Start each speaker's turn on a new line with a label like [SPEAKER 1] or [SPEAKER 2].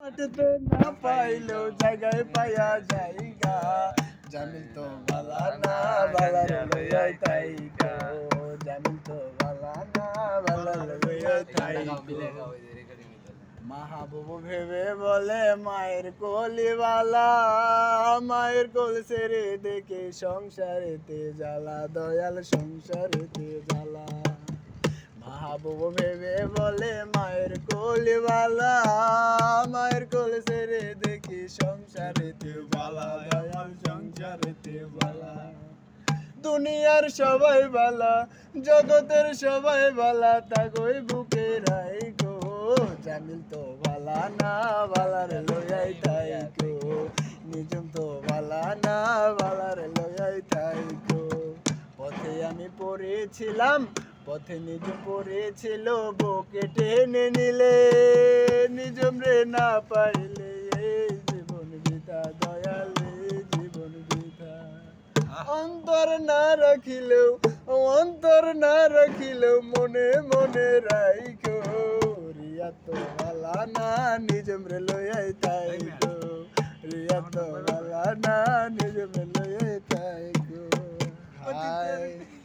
[SPEAKER 1] মাটিতে না পাইলেও জায়গায় পাইয়া জায়গা জামিল তো বালা না বালার লইয়াই তাই গো জামিল তো বালা না বালার লইয়াই তাই গো মাহবুব ভেবে বলে মায়ের কোলিওয়ালা মায়ের কোল ছেড়ে দেখে সংসারেতে জ্বালা দয়াল সংসারেতে জ্বালা মাহবুব ভেবে বলে মায়ের কোলিওয়ালা মায়ের কোল ছেড়ে দেখি সংসারেতে বালা দয়াল সংসারেতে বালা দুনিয়ার সবাই বালা জগতের সবাই বালা তাকই বুকে রাইখো জামিল তো বালা না বালার লইয়াই থাইকো নিজম তো বালা না বালার লইয়াই থাইকো পথে আমি পড়েছিলাম পথে নিজম পড়েছিল বুকে টেনে নিলে নিজম রে না পাইলে এই জীবন বৃথা দয়াল এই জীবন বৃথা অন্তর না রাখিলেও মনে মনে রাইখো রিয়া তো বালা না নিজম রে লইয়াই তাইকো রিয়া তো বালা না নিজম রে লইয়াই তাইকো হায়